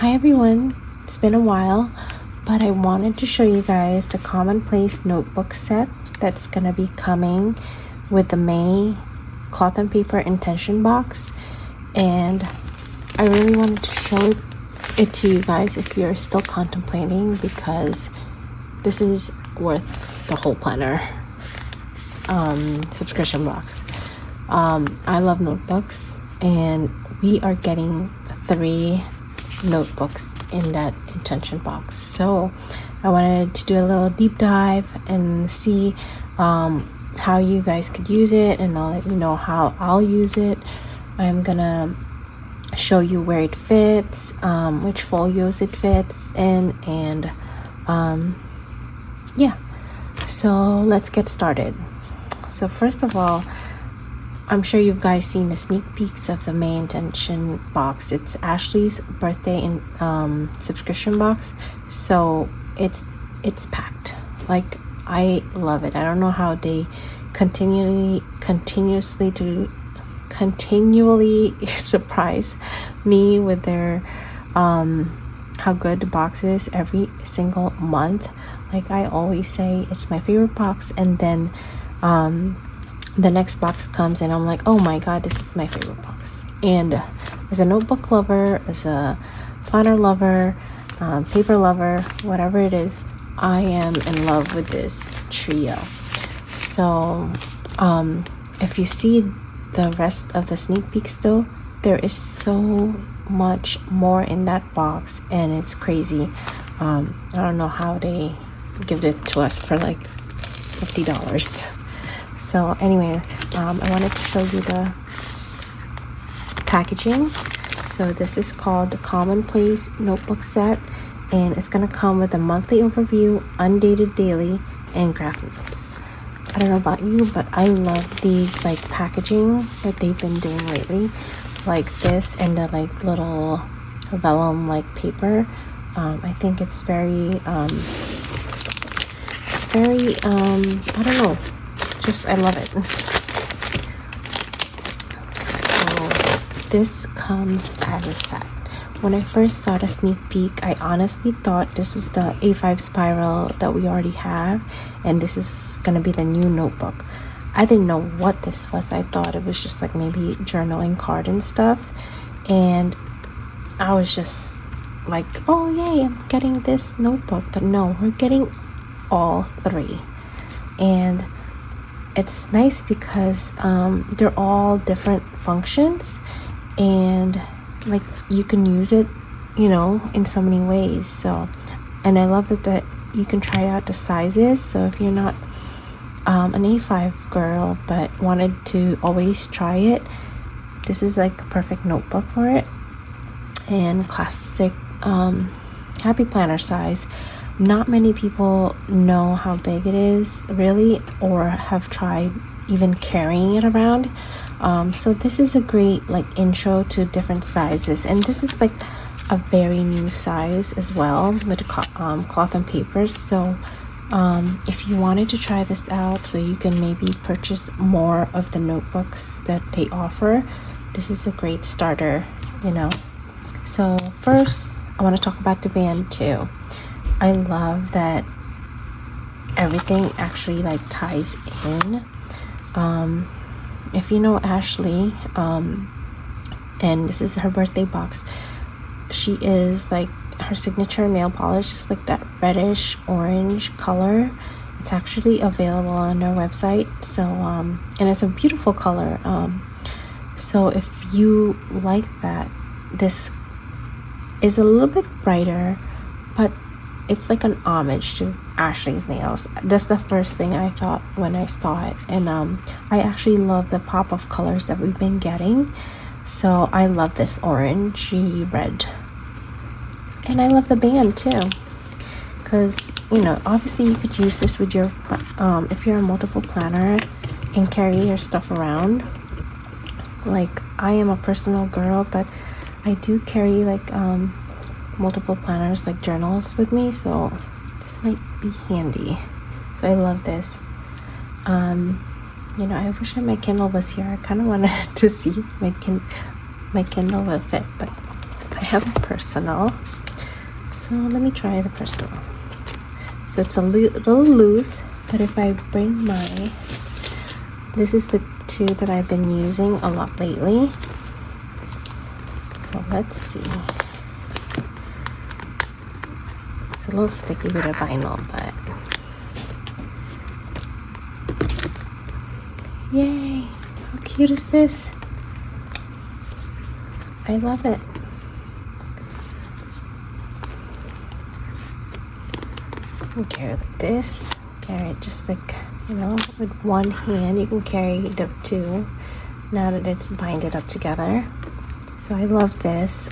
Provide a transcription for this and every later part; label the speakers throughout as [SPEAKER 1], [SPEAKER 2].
[SPEAKER 1] Hi everyone, it's been a while, but I wanted to show you guys the Commonplace notebook set that's gonna be coming with the May cloth and paper intention box, and I really wanted to show it to you guys if you're still contemplating, because this is worth the whole planner subscription box. I love notebooks, and we are getting 3 notebooks in that intention box, so I wanted to do a little deep dive and see how you guys could use it, and I'll let you know how I'll use it. I'm gonna show you where it fits, which folios it fits in, and yeah, so let's get started. So first of all, I'm sure you guys seen the sneak peeks of the May intention box. It's Ashley's birthday in subscription box, so it's packed. Like, I love it. I don't know how they continually surprise me with their how good the box is every single month. Like, I always say it's my favorite box, and then the next box comes and I'm like, oh my god, this is my favorite box. And as a notebook lover, as a planner lover, paper lover, whatever it is, I am in love with this trio. So if you see the rest of the sneak peeks though, there is so much more in that box, and it's crazy. I don't know how they give it to us for like $50. So anyway, I wanted to show you the packaging. So this is called the Commonplace notebook set, and it's gonna come with a monthly overview, undated daily, and graph notes. I don't know about you, but I love these like packaging that they've been doing lately, like this and the like little vellum like paper. I think it's very I don't know, just I love it. So this comes as a set. When I first saw the sneak peek, I honestly thought this was the A5 spiral that we already have, and this is gonna be the new notebook. I didn't know what this was. I thought it was just like maybe journaling card and stuff, and I was just like, oh yay, I'm getting this notebook. But no, we're getting all 3, and it's nice because they're all different functions, and like you can use it, you know, in so many ways. So, and I love that you can try out the sizes. So if you're not an A5 girl but wanted to always try it, this is like a perfect notebook for it. And classic happy planner size. Not many people know how big it is really, or have tried even carrying it around. So this is a great like intro to different sizes, and this is like a very new size as well with the cloth and papers. So if you wanted to try this out so you can maybe purchase more of the notebooks that they offer, this is a great starter, you know. So first I want to talk about the band too. I love that everything actually like ties in. If you know Ashley, and this is her birthday box, she is like, her signature nail polish is like that reddish orange color. It's actually available on their website. So and it's a beautiful color. So if you like that, this is a little bit brighter, but it's like an homage to Ashley's nails. That's the first thing I thought when I saw it. And I actually love the pop of colors that we've been getting. So I love this orangey red. And I love the band too, because, you know, obviously you could use this with your if you're a multiple planner and carry your stuff around. Like, I am a personal girl, but I do carry like multiple planners, like journals with me, so this might be handy. So I love this. You know, I wish my Kindle was here. I kind of wanted to see my Kindle will fit, but I I have a personal, so let me try the personal. So it's a little loose, but if I bring this is the two that I've been using a lot lately. So let's see. It's a little sticky with a vinyl, but yay! How cute is this? I love it. You can carry it like this. Carry it just like, you know, with one hand. You can carry it up two. Now that it's binded up together. So I love this.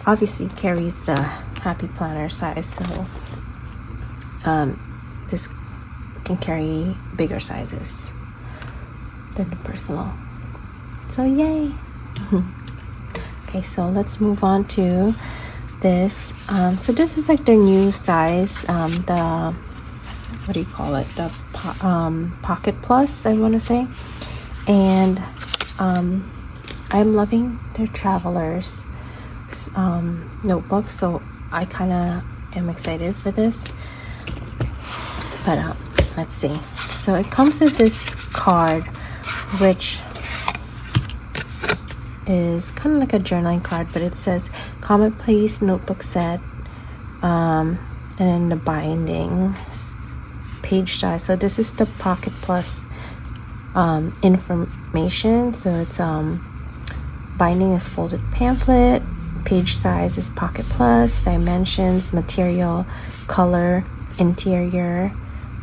[SPEAKER 1] Obviously it carries the Happy Planner size, so this can carry bigger sizes than the personal. So yay! Okay, so let's move on to this. So this is like their new size. The what do you call it? The Pocket Plus, I want to say. And I'm loving their Travelers notebook, so I kind of am excited for this. But let's see. So it comes with this card, which is kind of like a journaling card, but it says Commonplace notebook set, and then the binding page size. So this is the Pocket Plus information. So it's binding is folded pamphlet, page size is Pocket Plus, dimensions, material, color, interior,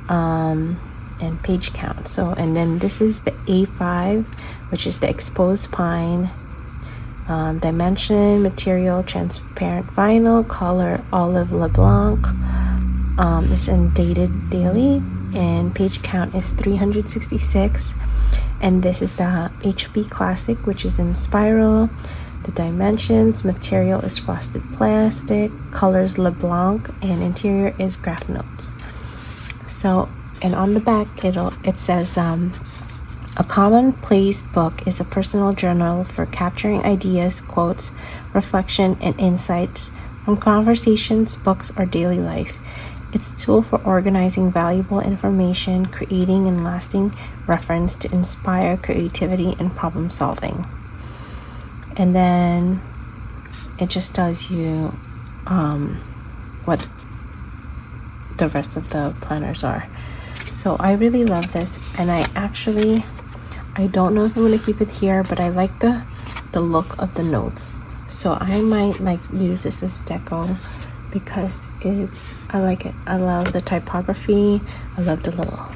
[SPEAKER 1] and page count. So, and then this is the A5, which is the exposed pine, dimension, material, transparent vinyl, color, olive LeBlanc. It's in dated daily, and page count is 366. And this is the HB Classic, which is in spiral. The dimensions, material is frosted plastic, colors LeBlanc, and interior is graph notes. So, and on the back it says a commonplace book is a personal journal for capturing ideas, quotes, reflection, and insights from conversations, books, or daily life. It's a tool for organizing valuable information, creating and lasting reference to inspire creativity and problem solving. And then it just tells you what the rest of the planners are. So I really love this, and I don't know if I'm going to keep it here, but I like the look of the notes. So I might like use this as deco because I like it. I love the typography. I love the little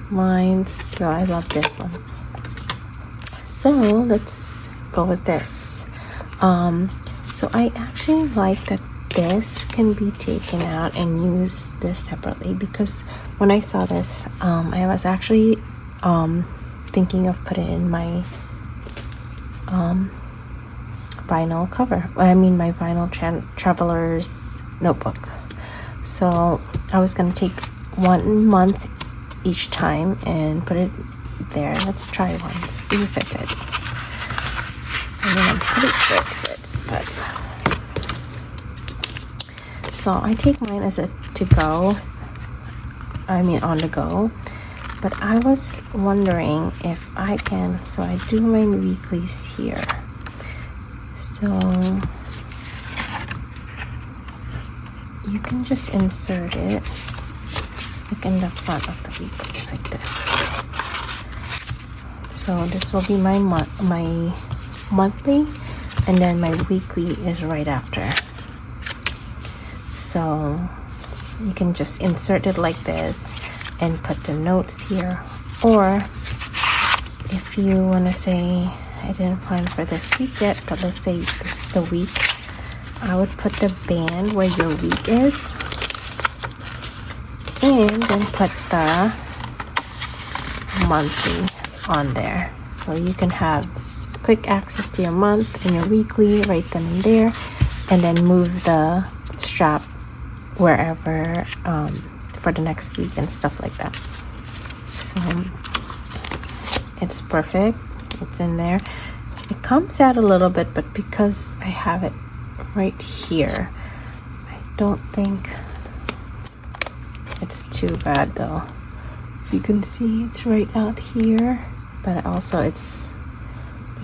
[SPEAKER 1] lines. So I love this one. So let's go with this. So I actually like that this can be taken out and use this separately, because when I saw this, I was actually thinking of putting it in my vinyl cover. My vinyl Traveler's notebook. So I was gonna take 1 month each time and put it there. Let's try one, see if it fits. I mean, I'm pretty sure it fits, but so I take mine as a on the go. But I was wondering if I can, so I do my weeklies here. So you can just insert it like in the front of the weeklies like this. So this will be my monthly, and then my weekly is right after. So you can just insert it like this and put the notes here. Or if you want to say, I didn't plan for this week yet, but let's say this is the week, I would put the band where your week is, and then put the monthly on there. So you can have quick access to your month and your weekly right then and there, and then move the strap wherever for the next week and stuff like that. So it's perfect. It's in there. It comes out a little bit, but because I have it right here. I don't think it's too bad though. If you can see, it's right out here, but also it's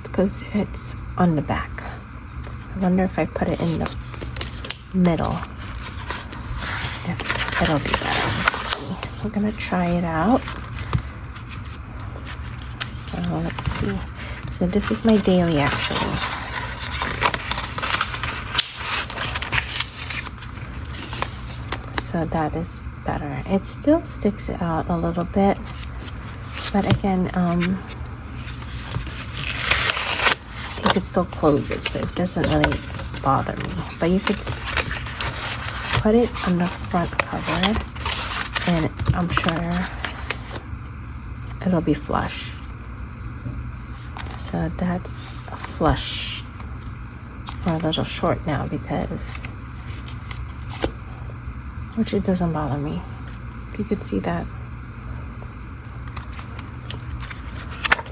[SPEAKER 1] because it's on the back. I wonder if I put it in the middle, if it'll be better. Let's see. We're gonna try it out. So let's see. So this is my daily actually. So that is better. It still sticks out a little bit, but again, you could still close it, so it doesn't really bother me. But you could put it on the front cover, and I'm sure it'll be flush. So that's a flush, or a little short now because, which it doesn't bother me. If you could see that.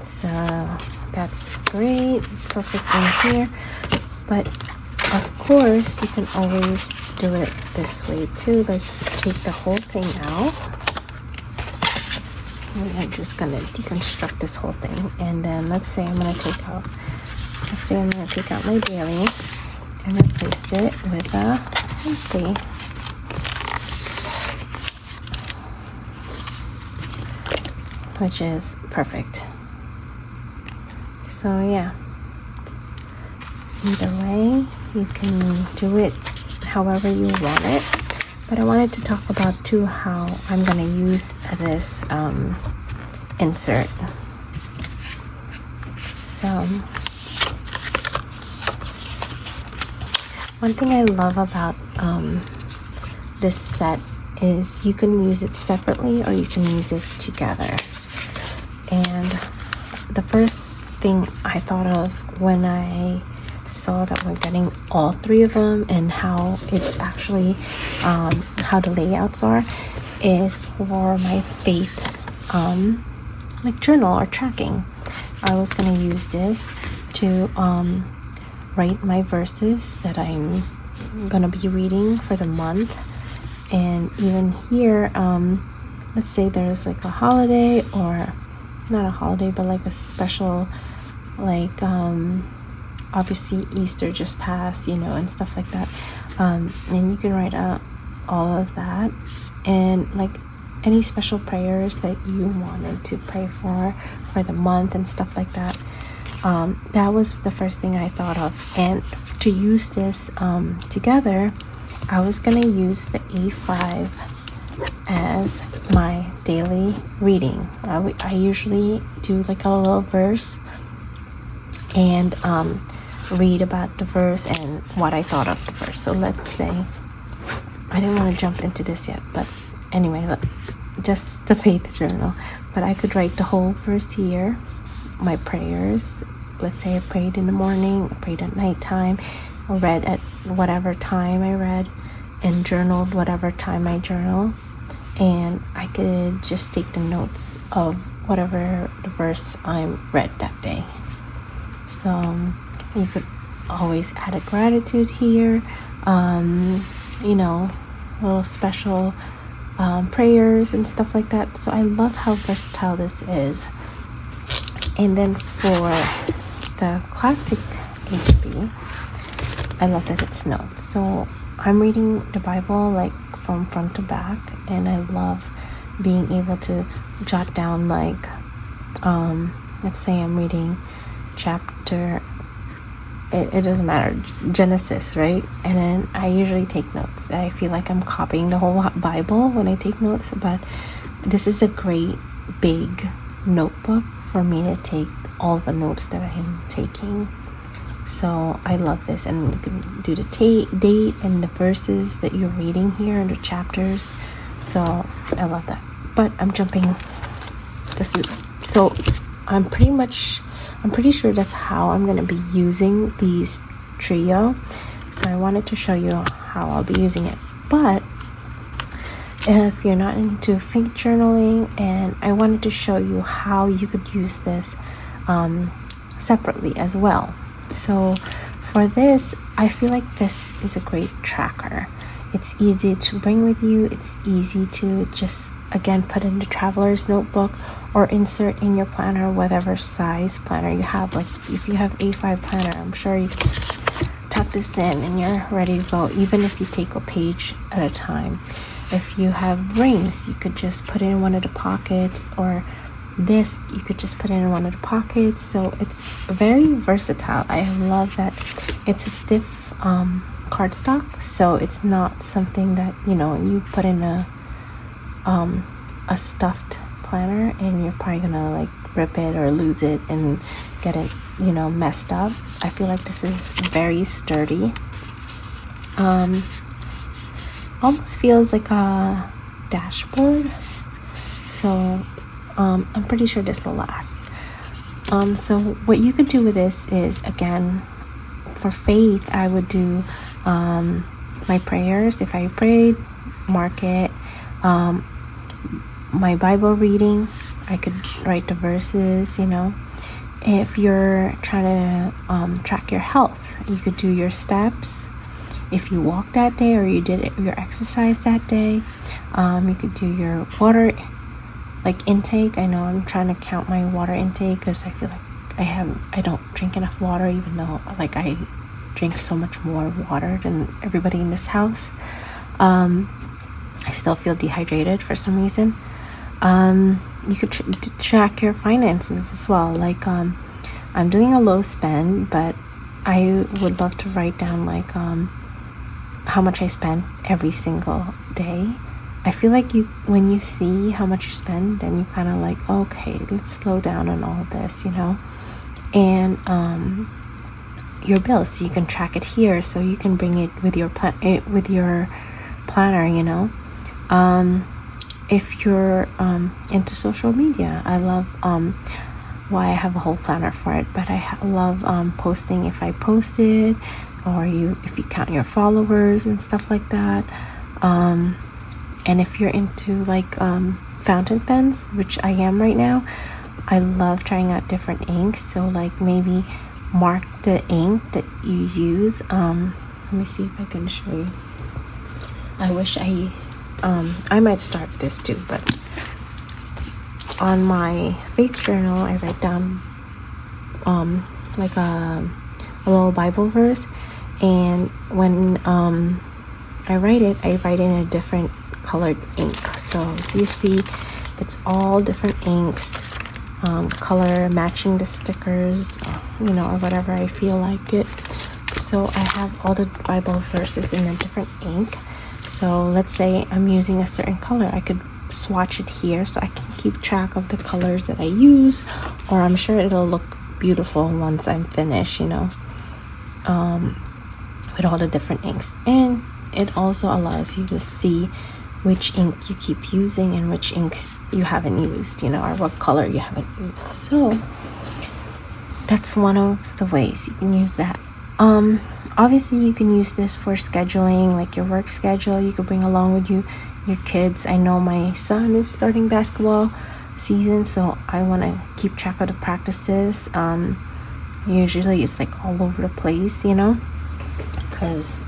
[SPEAKER 1] So that's great. It's perfect in here. But of course, you can always do it this way too. Like take the whole thing out. And I'm just gonna deconstruct this whole thing. And then let's say I'm gonna take out my daily and replace it with a monthly. Which is perfect. So yeah, either way you can do it however you want it, but I wanted to talk about too how I'm going to use this insert. So one thing I love about this set is you can use it separately or you can use it together. And the first thing I thought of when I saw that we're getting all three of them and how it's actually how the layouts are is for my faith like journal or tracking. I was going to use this to write my verses that I'm going to be reading for the month. And even here, let's say there's like a holiday, or not a holiday, but like a special, like obviously Easter just passed, and stuff like that. And you can write out all of that, and like any special prayers that you wanted to pray for the month and stuff like that. That was the first thing I thought of. And to use this together, I was gonna use the A5 as my daily reading. I usually do like a little verse and read about the verse and what I thought of the verse. So let's say, I didn't want to jump into this yet, but anyway, just the faith journal. But I could write the whole verse here, my prayers. Let's say I prayed in the morning, I prayed at nighttime, or read at whatever time I read, and journaled whatever time I journal. And I could just take the notes of whatever the verse I read that day. So you could always add a gratitude here, little special prayers and stuff like that. So I love how versatile this is. And then for the classic HB, I love that it's notes. So I'm reading the Bible like from front to back, and I love being able to jot down like let's say I'm reading chapter, it doesn't matter, Genesis, right? And then I usually take notes. I feel like I'm copying the whole Bible when I take notes, but this is a great big notebook for me to take all the notes that I'm taking. So I love this, and you can do the date and the verses that you're reading here and the chapters. So I love that. But I'm jumping. I'm pretty sure that's how I'm going to be using these trio. So I wanted to show you how I'll be using it. But if you're not into faith journaling, and I wanted to show you how you could use this separately as well. So for this, I feel like this is a great tracker. It's easy to bring with you. It's easy to just, again, put in the traveler's notebook or insert in your planner, whatever size planner you have. Like if you have A5 planner, I'm sure you can just tuck this in and you're ready to go, even if you take a page at a time. If you have rings, you could just put it in one of the pockets, or this, you could just put it in one of the pockets. So it's very versatile. I love that it's a stiff cardstock, so it's not something that, you know, you put in a stuffed planner and you're probably gonna like rip it or lose it and get it, you know, messed up. I feel like this is very sturdy. Almost feels like a dashboard, so I'm pretty sure this will last. So what you could do with this is, again, for faith, I would do my prayers. If I prayed, mark it. My Bible reading, I could write the verses, you know. If you're trying to track your health, you could do your steps. If you walked that day or you did your exercise that day, you could do your water like intake. I know I'm trying to count my water intake because I feel like I don't drink enough water, even though like I drink so much more water than everybody in this house. I still feel dehydrated for some reason. You could track your finances as well. Like I'm doing a low spend, but I would love to write down like how much I spend every single day. I feel like when you see how much you spend, then you kind of like, okay, let's slow down on all of this, you know. And your bills, so you can track it here, so you can bring it with your planner, you know. If you're into social media, I love why I have a whole planner for it, but I love posting if I posted, or if you count your followers and stuff like that. And if you're into like fountain pens, which I am right now, I love trying out different inks. So like maybe mark the ink that you use. Let me see if I can show you. I wish I might start this too, but on my faith journal, I write down like a little Bible verse, and when I write it in a different colored ink. So you see it's all different inks, color matching the stickers, you know, or whatever I feel like it. So I have all the Bible verses in a different ink. So let's say I'm using a certain color, I could swatch it here so I can keep track of the colors that I use, or I'm sure it'll look beautiful once I'm finished, you know, with all the different inks. And it also allows you to see which ink you keep using and which inks you haven't used, you know, or what color you haven't used. So that's one of the ways you can use that. Obviously you can use this for scheduling, like your work schedule. You could bring along with you your kids. I know my son is starting basketball season, so I want to keep track of the practices. Usually it's like all over the place, you know, because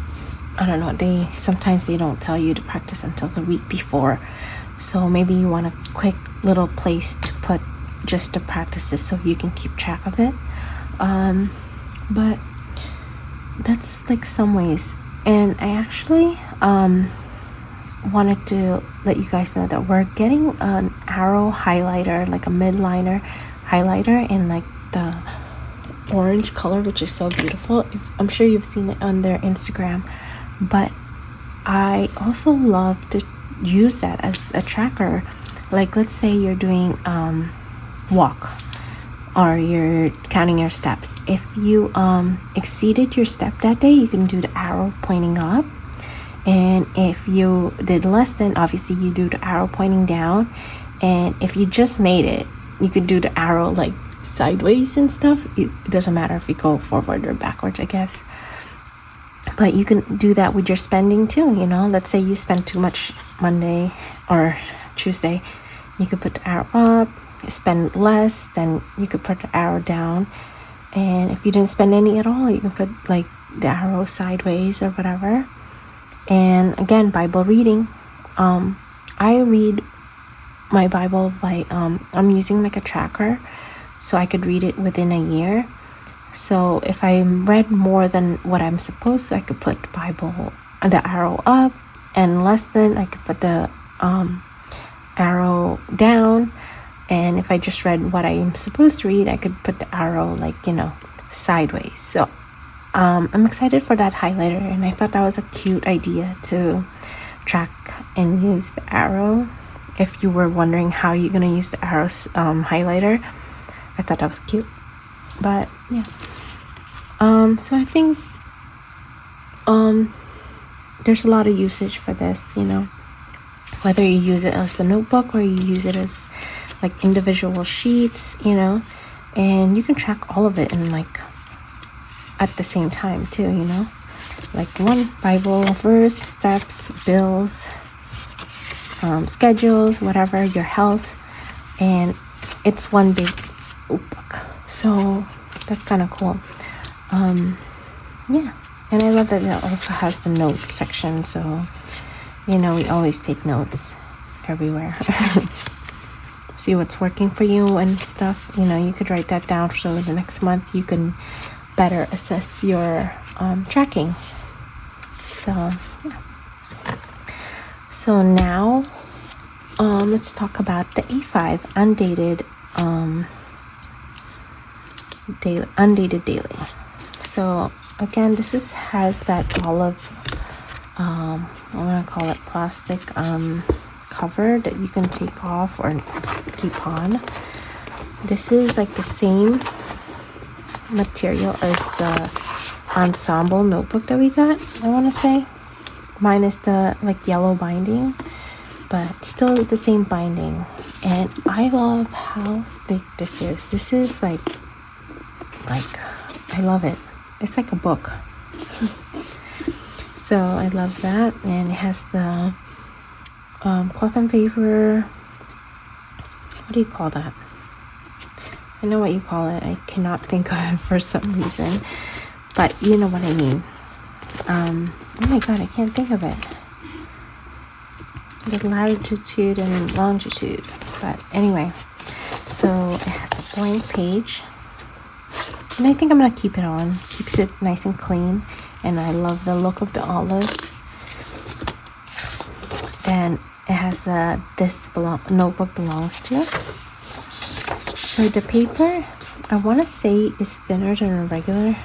[SPEAKER 1] I don't know, sometimes they don't tell you to practice until the week before. So maybe you want a quick little place to put just the practices so you can keep track of it. But that's like some ways. And I actually wanted to let you guys know that we're getting an arrow highlighter, like a midliner highlighter in like the orange color, which is so beautiful. I'm sure you've seen it on their Instagram, but I also love to use that as a tracker. Like let's say you're doing walk, or you're counting your steps. If you exceeded your step that day, you can do the arrow pointing up. And if you did less than, obviously you do the arrow pointing down. And if you just made it, you could do the arrow like sideways and stuff. It doesn't matter if you go forward or backwards, I guess. But you can do that with your spending too, you know. Let's say you spend too much Monday or Tuesday, you could put the arrow up. Spend less, then you could put the arrow down. And if you didn't spend any at all, you can put like the arrow sideways or whatever. And again, Bible reading. I read my Bible by I'm using like a tracker, so I could read it within a year. So if I read more than what I'm supposed to, I could put the arrow up, and less than, I could put the arrow down. And if I just read what I'm supposed to read, I could put the arrow like, sideways. So I'm excited for that highlighter, and I thought that was a cute idea to track and use the arrow. If you were wondering how you're gonna use the arrow highlighter, I thought that was cute. But yeah, so I think there's a lot of usage for this, whether you use it as a notebook or you use it as like individual sheets, and you can track all of it in like at the same time too, like one Bible verse, steps, bills, schedules, whatever, your health, and it's one big book. So that's kind of cool. Yeah, and I love that it also has the notes section, so we always take notes everywhere. See what's working for you and stuff. You could write that down so the next month you can better assess your tracking. So yeah. So now let's talk about the A5 undated daily. So again, this has that olive I'm gonna call it plastic cover that you can take off or keep on. This is like the same material as the ensemble notebook that we got, I want to say, minus the like yellow binding, but still the same binding. And I love how thick this is. This is like I love it. It's like a book. So I love that. And it has the cloth and paper. What do you call that? I know what you call it. I cannot think of it for some reason, but you know what I mean. Oh my god, I can't think of it. The latitude and longitude. But anyway, so it has a blank page, and I think I'm gonna keep it on. Keeps it nice and clean, and I love the look of the olive. And it has notebook belongs to. So the paper, I want to say, is thinner than a regular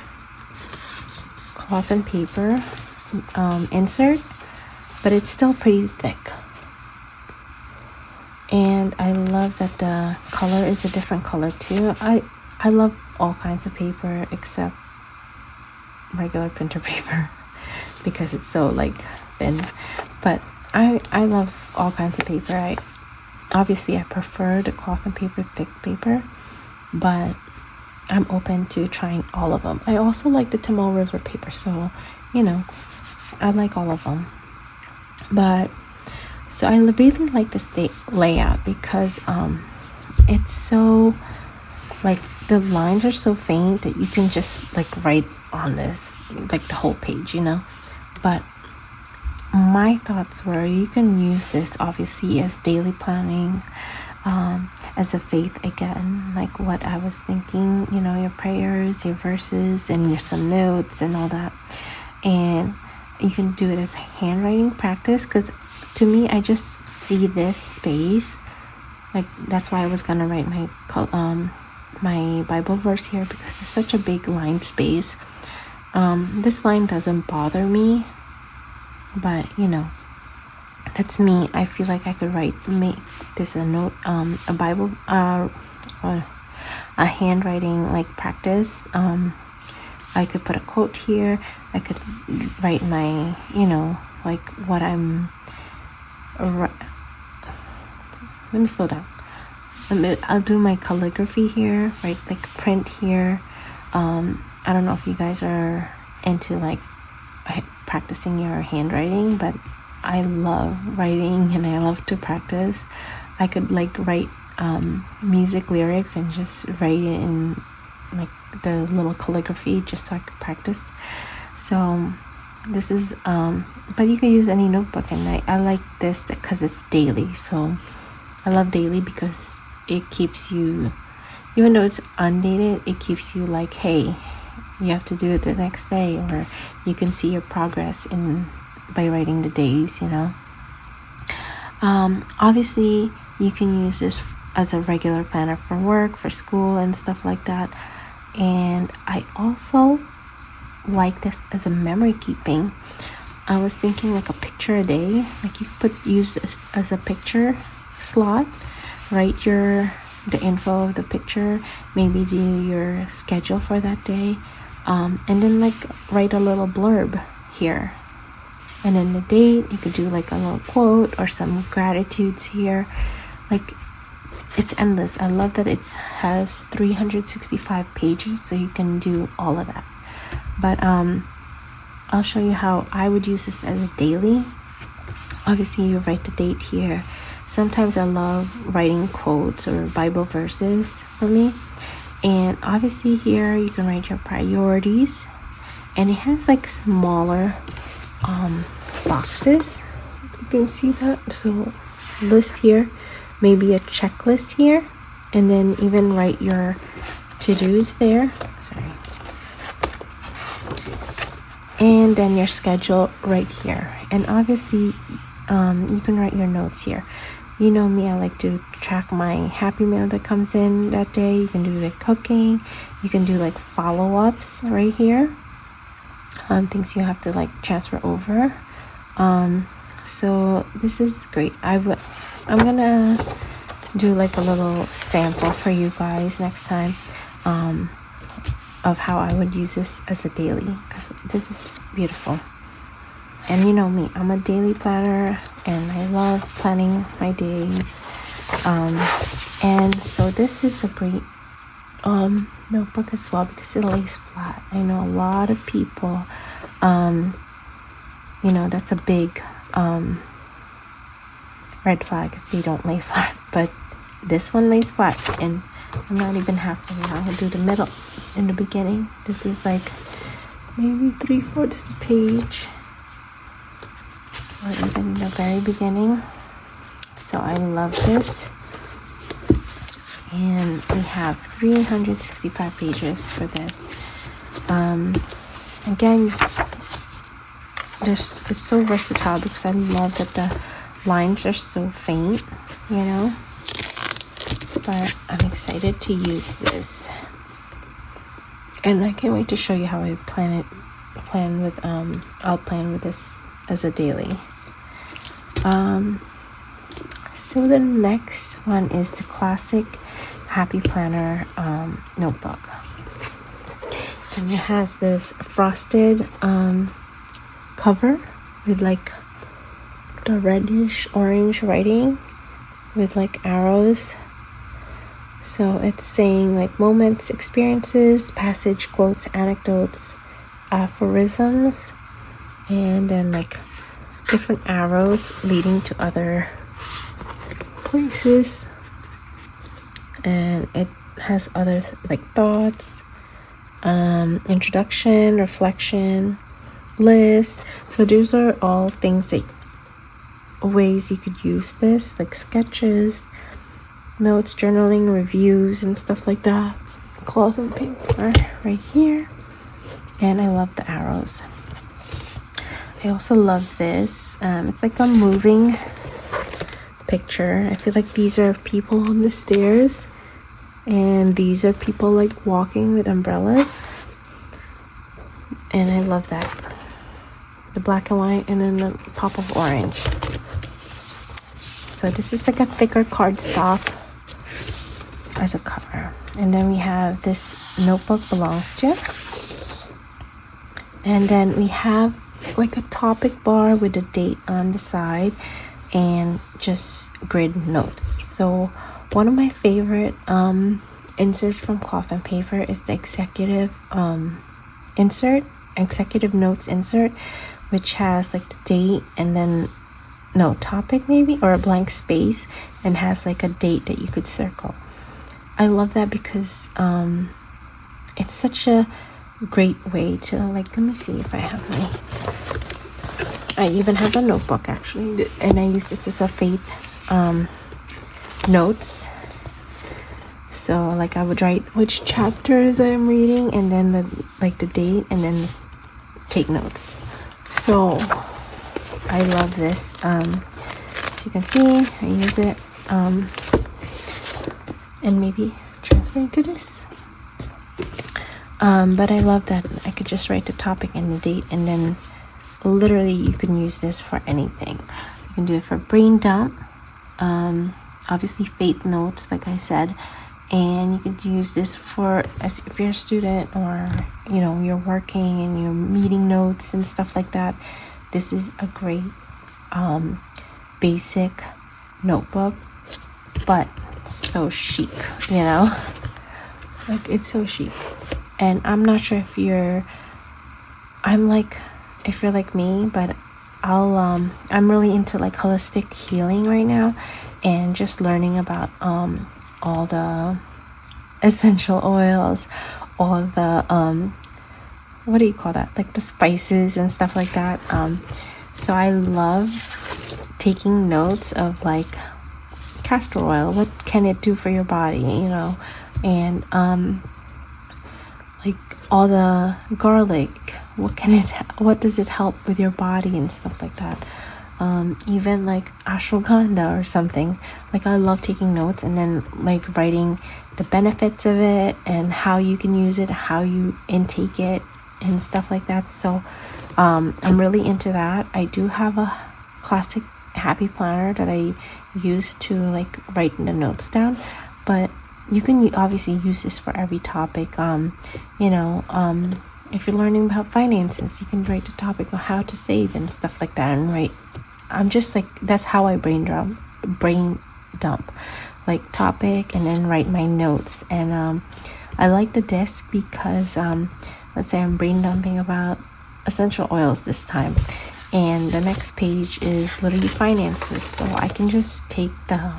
[SPEAKER 1] cloth and paper insert, but it's still pretty thick. And I love that the color is a different color too. I love all kinds of paper except regular printer paper because it's so like thin. But I love all kinds of paper. Obviously, I prefer the cloth and paper, thick paper, but I'm open to trying all of them. I also like the Tamil River paper, so, I like all of them. But, so I really like this layout because it's so, like, the lines are so faint that you can just, like, write on this, like, the whole page, But my thoughts were you can use this obviously as daily planning, as a faith again, like what I was thinking, your prayers, your verses, and your some notes and all that. And you can do it as handwriting practice, because to me, I just see this space, like that's why I was gonna write my Bible verse here, because it's such a big line space. This line doesn't bother me, but that's me. I feel like I could make this a note, a Bible, or a handwriting like practice. I could put a quote here. I could write my, like what I'm. Let me slow down. I'll do my calligraphy here, right? Like print here. I don't know if you guys are into like practicing your handwriting, but I love writing and I love to practice. I could like write music lyrics and just write it in like the little calligraphy, just so I could practice. So this is but you can use any notebook, and I like this because it's daily. So I love daily because it keeps you, even though it's undated, it keeps you like, hey, you have to do it the next day, or you can see your progress by writing the days, you know. Obviously you can use this as a regular planner for work, for school, and stuff like that. And I also like this as a memory keeping. I was thinking like a picture a day, like you could use this as a picture slot. Write the info of the picture, maybe do your schedule for that day, and then like write a little blurb here, and then the date. You could do like a little quote or some gratitudes here. Like, it's endless. I love that it has 365 pages, so you can do all of that. But I'll show you how I would use this as a daily. Obviously you write the date here. Sometimes I love writing quotes or Bible verses for me. And obviously here you can write your priorities, and it has like smaller boxes. You can see that. So list here, maybe a checklist here, and then even write your to-dos there. Sorry. And then your schedule right here. And obviously you can write your notes here. You know me, I like to track my happy meal that comes in that day. You can do like cooking. You can do like follow-ups right here, things you have to like transfer over. So this is great. I'm gonna do like a little sample for you guys next time, of how I would use this as a daily, because this is beautiful. And you know me, I'm a daily planner and I love planning my days. And so this is a great notebook as well, because it lays flat. I know a lot of people, you know, that's a big red flag if they don't lay flat, but this one lays flat, and I'm not even halfway. I'll do the middle in the beginning. This is like maybe 3/4 the page, or even the very beginning. So I love this. And we have 365 pages for this. Again, it's so versatile because I love that the lines are so faint, you know. But I'm excited to use this, and I can't wait to show you how I I'll plan with this as a daily. So the next one is the classic Happy Planner notebook, and it has this frosted cover with like the reddish orange writing with like arrows. So it's saying like moments, experiences, passage, quotes, anecdotes, aphorisms, and then like different arrows leading to other places. And it has other like thoughts, introduction, reflection, list. So those are all things that ways you could use this, like sketches, notes, journaling, reviews, and stuff like that. Cloth and paper right here. And I love the arrows. I also love this. It's like a moving picture. I feel like these are people on the stairs, and these are people like walking with umbrellas. And I love that. The black and white, and then the pop of orange. So this is like a thicker cardstock as a cover. And then we have this notebook belongs to. And then we have like a topic bar with a date on the side and just grid notes. So one of my favorite inserts from Cloth and Paper is the executive notes insert, which has like the date and then topic maybe, or a blank space, and has like a date that you could circle. I love that because it's such a great way to, like, let me see if I have I even have a notebook actually, and I use this as a faith notes. So like I would write which chapters I'm reading, and then the date, and then take notes. So I love this. As you can see, I use it, and maybe transfer it to this. But I love that I could just write the topic and the date, and then literally you can use this for anything. You can do it for brain dump, obviously faith notes, like I said, and you could use this for as if you're a student, or you're working and you're meeting notes and stuff like that. This is a great basic notebook, but so chic, like it's so chic. And I'm not sure if you're like me, but I'm really into like holistic healing right now, and just learning about all the essential oils, all the what do you call that, like the spices and stuff like that. So I love taking notes of like castor oil, what can it do for your body, and like all the garlic, what does it help with your body and stuff like that. Even like ashwagandha or something. Like I love taking notes and then like writing the benefits of it and how you can use it, how you intake it and stuff like that. So I'm really into that. I do have a classic happy planner that I use to like write the notes down, but you can obviously use this for every topic. If you're learning about finances, you can write the topic of how to save and stuff like that, and write. I'm just like, that's how I brain dump, like topic, and then write my notes. And I like the disc because let's say I'm brain dumping about essential oils this time, and the next page is literally finances, so I can just take the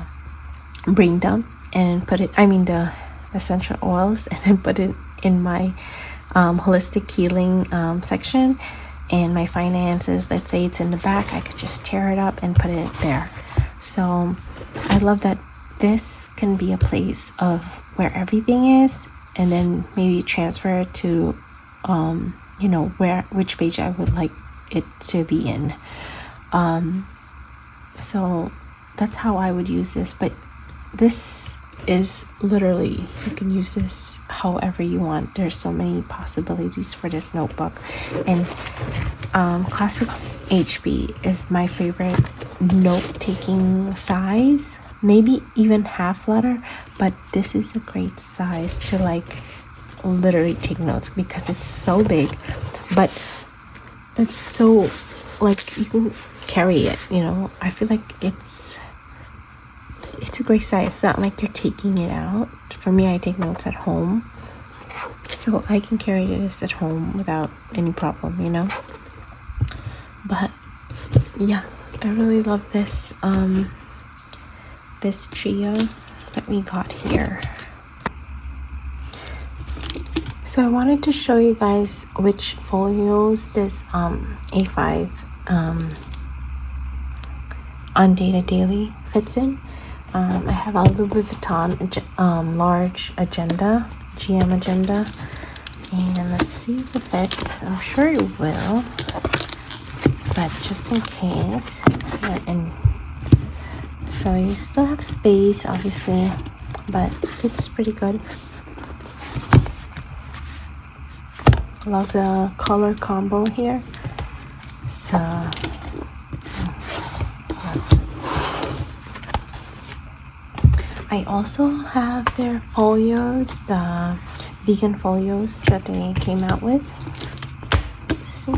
[SPEAKER 1] brain dump and put it, the essential oils, and then put it in my holistic healing section. And my finances, let's say it's in the back, I could just tear it up and put it there. So I love that this can be a place of where everything is, and then maybe transfer it to which page I would like it to be in. So that's how I would use this. But this is literally, you can use this however you want. There's so many possibilities for this notebook. And classic HB is my favorite note-taking size, maybe even half letter, but this is a great size to like literally take notes, because it's so big, but it's so like you can carry it. I feel like it's a great size. It's not like you're taking it out. For me, I take notes at home, so I can carry this at home without any problem, But yeah, I really love this this trio that we got here. So I wanted to show you guys which folios this A5 Undated Daily fits in. I have a Louis Vuitton large agenda, GM agenda, and let's see if it fits. I'm sure it will, but just in case. And so you still have space, obviously, but it's pretty good. Love the color combo here. So I also have their folios, the vegan folios that they came out with. Let's see.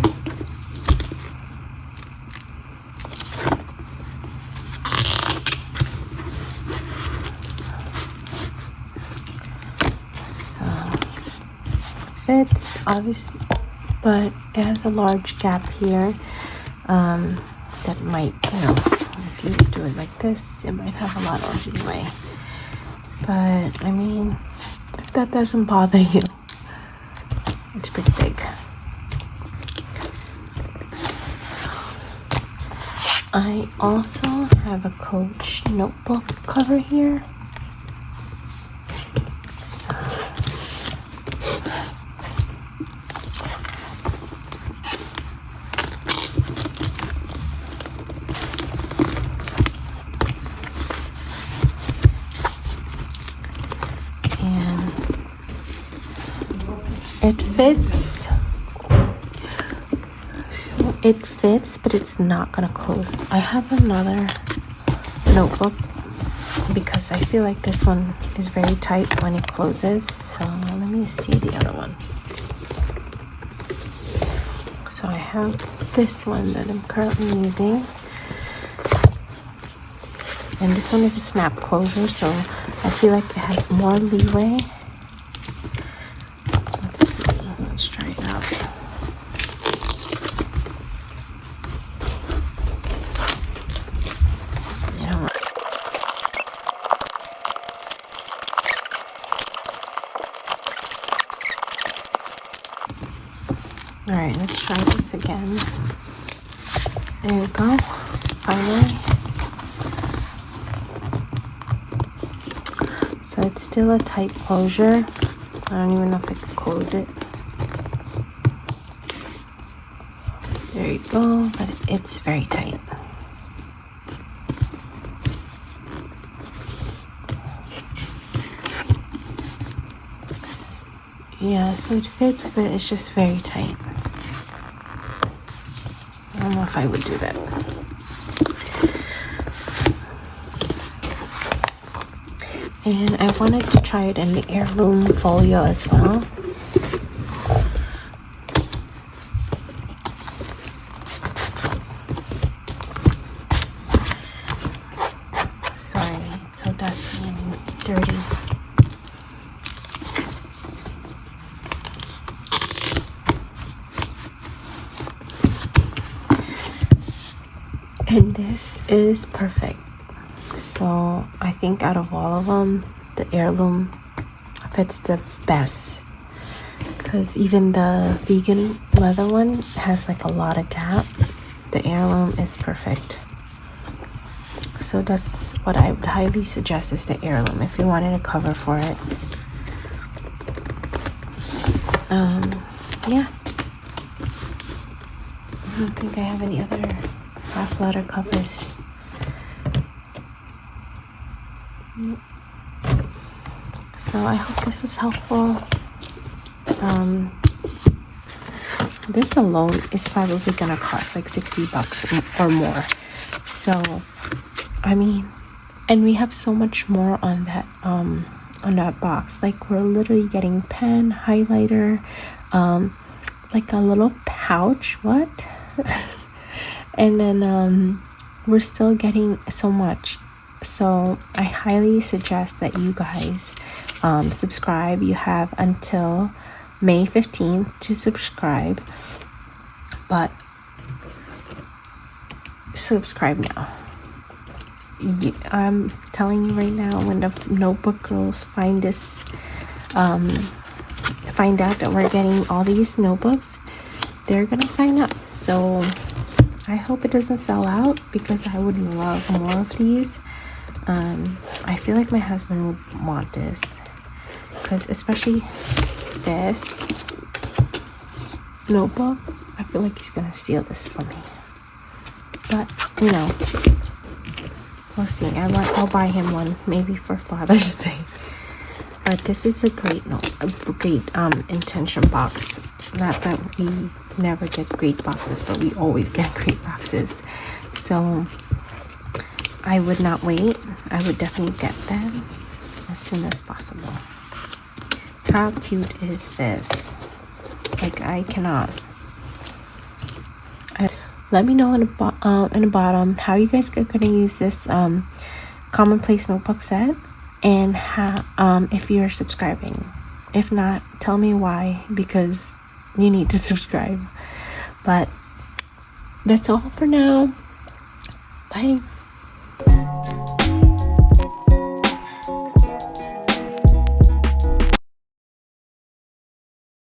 [SPEAKER 1] So fits obviously, but it has a large gap here. That might, if you do it like this, it might have a lot of leeway. But if that doesn't bother you, It's pretty big. I also have a Coach notebook cover here. So, and it fits. It fits, but it's not gonna close. I have another notebook because I feel like this one is very tight when it closes. So let me see the other one. So I have this one that I'm currently using, and this one is a snap closure, so I feel like it has more leeway. Let's see, let's try it out. All right, let's try this again. There you go, finally. So it's still a tight closure. I don't even know if I could close it. There you go, but it's very tight. Yeah, so it fits, but it's just very tight. I don't know if I would do that. And I wanted to try it in the heirloom folio as well. Sorry, it's so dusty and dirty. And this is perfect. So I think out of all of them, the heirloom fits the best, because even the vegan leather one has like a lot of gap. The heirloom is perfect. So that's what I would highly suggest, is the heirloom if you wanted a cover for it. Yeah, I don't think I have any other half letter covers. So I hope this was helpful. This alone is probably gonna cost like $60 or more. So I mean, and we have so much more on that box. Like, we're literally getting pen, highlighter, like a little pouch. What? And then we're still getting so much. So I highly suggest that you guys subscribe. You have until May 15th to subscribe, but subscribe now. I'm telling you right now, when the notebook girls find this, find out that we're getting all these notebooks, they're gonna sign up. So I hope it doesn't sell out, because I would love more of these. I feel like my husband would want this, because especially this notebook, I feel like he's gonna steal this from me. But you know, we'll see. I'll buy him one maybe for Father's Day. But this is a great intention box. Not that we never get great boxes, but we always get great boxes. So I would not wait. I would definitely get them as soon as possible. How cute is this? Like, I cannot. Let me know in the bottom how you guys are going to use this Commonplace notebook set, and how if you're subscribing. If not, tell me why, because you need to subscribe. But that's all for now. Bye.